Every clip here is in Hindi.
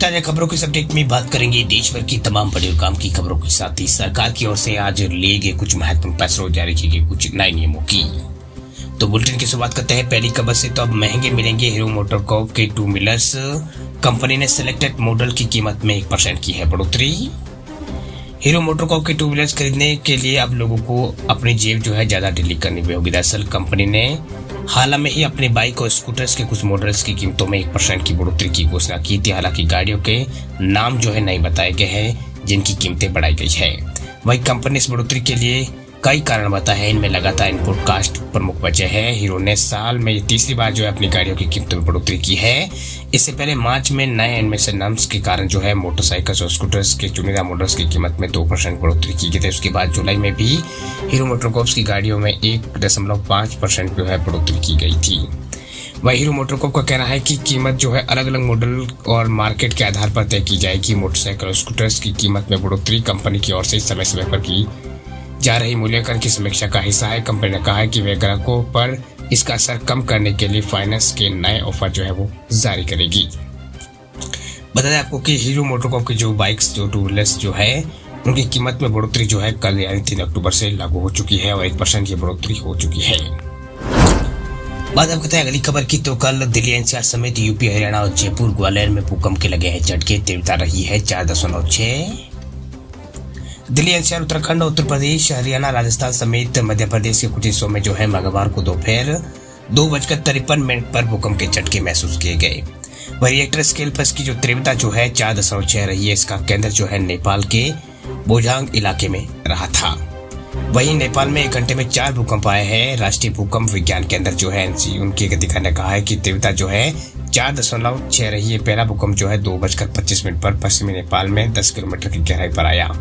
ताजा खबरों की अपडेट में बात करेंगे देश भर की तमाम बड़े और काम की खबरों के साथ ही सरकार की ओर से आज लिए गए कुछ महत्वपूर्ण फैसलों जारी किए गए कुछ नए नियमों की। तो बुलेटिन की शुरुआत करते हैं पहली खबर से। तो अब महंगे मिलेंगे हीरो मोटोकॉर्प के टू व्हीलर्स। कंपनी ने सिलेक्टेड मॉडल की कीमत में 1% की है बढ़ोतरी। हीरो मोटोकॉर्प के टू व्हीलर्स खरीदने के लिए अब लोगों को अपनी जेब जो है ज्यादा ढीली करनी होगी। दरअसल कंपनी ने हाल में ही अपने बाइक और स्कूटर्स के कुछ मॉडल्स की कीमतों में 1% की बढ़ोतरी की घोषणा की थी। हालांकि गाड़ियों के नाम जो है नहीं बताए गए हैं जिनकी कीमतें बढ़ाई गई है। वही कंपनी इस बढ़ोतरी के लिए कई कारण बताए हैं। इनमें लगातार इनपुट कास्ट प्रमुख वजह है। हीरो ने साल में तीसरी बार जो है अपनी गाड़ियों की कीमतों में बढ़ोतरी की है। इससे पहले मार्च में नए एडमिशन नॉर्म्स के कारण जो है मोटरसाइकिल्स और स्कूटर्स के चुनिंदा मॉडल्स की कीमत में 2% बढ़ोतरी की गई थी। उसके बाद जुलाई में भी हीरो मोटोकॉर्प की गाड़ियों में 1.5% जो है बढ़ोतरी की गई थी। वही हीरो मोटोकॉर्प का कहना है कि कीमत जो है अलग अलग मॉडल और मार्केट के आधार पर तय की जाएगी। मोटरसाइकिल और स्कूटर्स की कीमत में बढ़ोतरी कंपनी की ओर से समय समय पर की जा रही मूल्यांकन की समीक्षा का हिस्सा है। कंपनी ने कहा है कि वे ग्राहकों पर इसका असर कम करने के लिए फाइनेंस के नए ऑफर जो है वो जारी करेगी। बता दें आपको कि हीरो मोटोकॉर्प की जो बाइक्स जो टू व्हीलर्स जो है उनकी कीमत में बढ़ोतरी जो है कल यानी 3 अक्टूबर से लागू हो चुकी है और 1% की बढ़ोतरी हो चुकी है। बात आप कहते हैं अगली खबर की। तो कल दिल्ली एनसीआर समेत यूपी हरियाणा और जयपुर ग्वालियर में भूकंप के लगे हैं झटके। तीव्रता रही है 4.6। दिल्ली एनसीआर उत्तराखंड उत्तर प्रदेश हरियाणा राजस्थान समेत मध्य प्रदेश के कुछ हिस्सों में जो है मंगलवार को दोपहर 2:53 पर भूकंप के झटके महसूस किए गए। वही रिएक्टर स्केल पर इसकी जो तीव्रता जो है 4.6 रही है। इसका केंद्र जो है नेपाल के बोझांग इलाके में रहा था। वहीं नेपाल में 1 घंटे में 4 भूकंप आए हैं। राष्ट्रीय भूकंप विज्ञान केंद्र जो है एनसी उनके अधिकारी ने कहा है कि तीव्रता जो है 4.6 रही है। पहला भूकंप जो है 2:25 पर पश्चिमी नेपाल में 10 किलोमीटर की गहराई पर आया।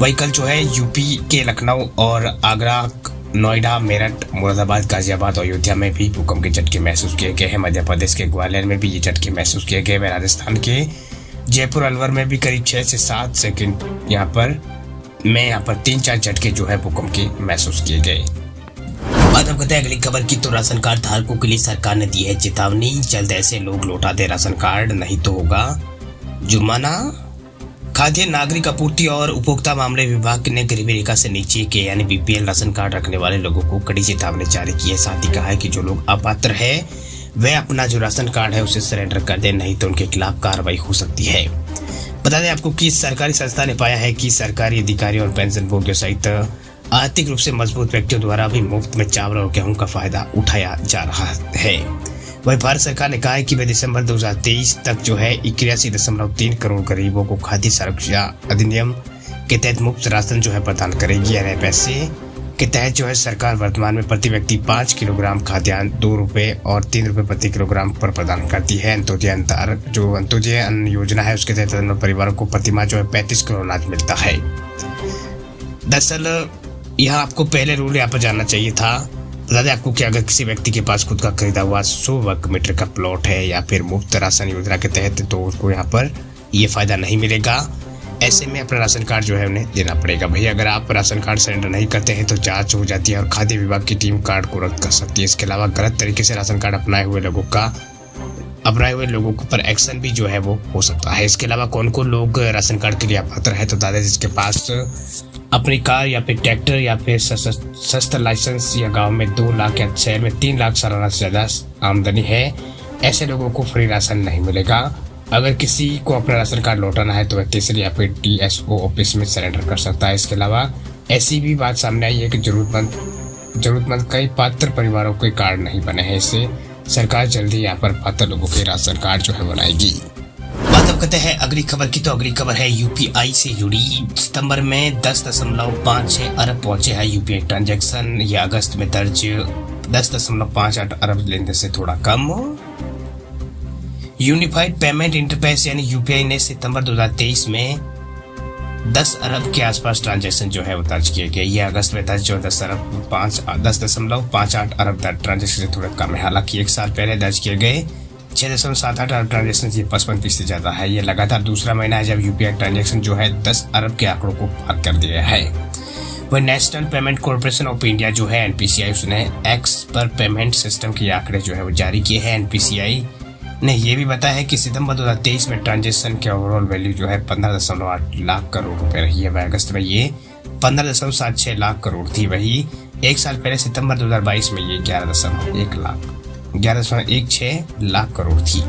वही कल जो है यूपी के लखनऊ और आगरा नोएडा मेरठ मुरादाबाद गाजियाबाद और अयोध्या में भी भूकंप के झटके महसूस किए गए हैं। मध्य प्रदेश के ग्वालियर में भी ये झटके महसूस किए गए। वह राजस्थान के जयपुर अलवर में भी करीब 6 से 7 सेकंड यहाँ पर 3-4 झटके जो है भूकंप के महसूस किए गए। बात अब कहते हैं अगली खबर की। तो राशन कार्ड धारकों के लिए सरकार ने दी है चेतावनी। जल्द ऐसे लोग लौटा दे राशन कार्ड नहीं तो होगा जुर्माना। खाद्य नागरिक आपूर्ति और उपभोक्ता मामले विभाग ने गरीबी रेखा से नीचे के यानी बीपीएल राशन कार्ड रखने वाले लोगों को कड़ी चेतावनी जारी की है। साथ ही कहा है कि जो लोग अपात्र है वे अपना जो राशन कार्ड है उसे सरेंडर कर दें, नहीं तो उनके खिलाफ कार्रवाई हो सकती है। बता दें आपको कि सरकारी संस्था ने पाया है कि सरकारी अधिकारियों और पेंशन भोगियों सहित आर्थिक रूप से मजबूत व्यक्तियों द्वारा भी मुफ्त में चावल और गेहूं का फायदा उठाया जा रहा है। वही भारत सरकार ने कहा है कि वह दिसंबर 2023 तक जो है 81.3 करोड़ गरीबों को खाद्य सुरक्षा अधिनियम के तहत मुफ्त राशन जो है प्रदान करेगी। यानी पैसे के तहत जो है सरकार वर्तमान में प्रति व्यक्ति 5 किलोग्राम खाद्यान्न 2 रुपए और 3 रुपए प्रति किलोग्राम पर प्रदान करती है। अंत्योदय अन्न योजना है उसके तहत परिवारों को प्रतिमाह जो है 35 किलो अनाज मिलता है। दरअसल यहाँ आपको पहले रूल यहाँ पर जानना चाहिए था। बता दें आपको कि अगर किसी व्यक्ति के पास खुद का खरीदा हुआ 100 वर्ग मीटर का प्लॉट है या फिर मुफ्त राशन योजना के तहत तो उसको यहाँ पर ये फायदा नहीं मिलेगा। ऐसे में अपना राशन कार्ड जो है उन्हें देना पड़ेगा। भैया अगर आप राशन कार्ड सरेंडर नहीं करते हैं तो जांच हो जाती है और खाद्य विभाग की टीम कार्ड को रद्द कर सकती है। इसके अलावा गलत तरीके से राशन कार्ड अपनाए हुए लोगों पर एक्शन भी जो है वो हो सकता है। इसके अलावा कौन कौन लोग राशन कार्ड के लिए पात्र है तो दादा जिसके पास अपनी कार या फिर ट्रैक्टर या फिर सस्ता लाइसेंस या गांव में 2 लाख या शहर में 3 लाख सालाना से ज्यादा आमदनी है, ऐसे लोगों को फ्री राशन नहीं मिलेगा। अगर किसी को अपना राशन कार्ड लौटाना है तो वह तहसील या फिर DSO ऑफिस में सरेंडर कर सकता है। इसके अलावा ऐसी भी बात सामने आई है कि जरूरतमंद कई पात्र परिवारों के कार्ड नहीं बने हैं। इससे सरकार जल्दी यहाँ पर पात्र लोगों के राशन कार्ड जो है बनाएगी। बात अब कहते हैं अगली खबर की। तो अगली खबर है यूपीआई से जुड़ी। सितंबर में 10.56 अरब पहुंचे हैं यूपीआई ट्रांजैक्शन। यह अगस्त में दर्ज 10.58 अरब लेनदेन से थोड़ा कम। यूनिफाइड पेमेंट इंटरफेस यानी यूपीआई ने सितंबर 2023 में 10 अरब के आसपास ट्रांजैक्शन जो है वो दर्ज किए गए। ये अगस्त में दर्ज जो 10.58 अरब ट्रांजैक्शन से थोड़ा कम है। हालांकि 1 साल पहले दर्ज किए गए 6.78 अरब ट्रांजैक्शन ये 55% से ज्यादा है। ये लगातार दूसरा महीना है जब यूपीआई ट्रांजैक्शन जो है 10 अरब के आंकड़ों को पार कर दिया है। वह national payment corporation of India जो है NPCI उसने एक्स पर पेमेंट सिस्टम के आंकड़े जो है वो जारी किए हैं। NPCI ने ये भी बताया है कि सितंबर 2023 में ट्रांजेक्शन के ओवरऑल वैल्यू जो है 15.8 लाख करोड़ रुपए रही है। वह अगस्त में ये 15.76 लाख करोड़ थी। वही एक साल पहले सितंबर 2022 में ये 11.16 लाख करोड़ थी।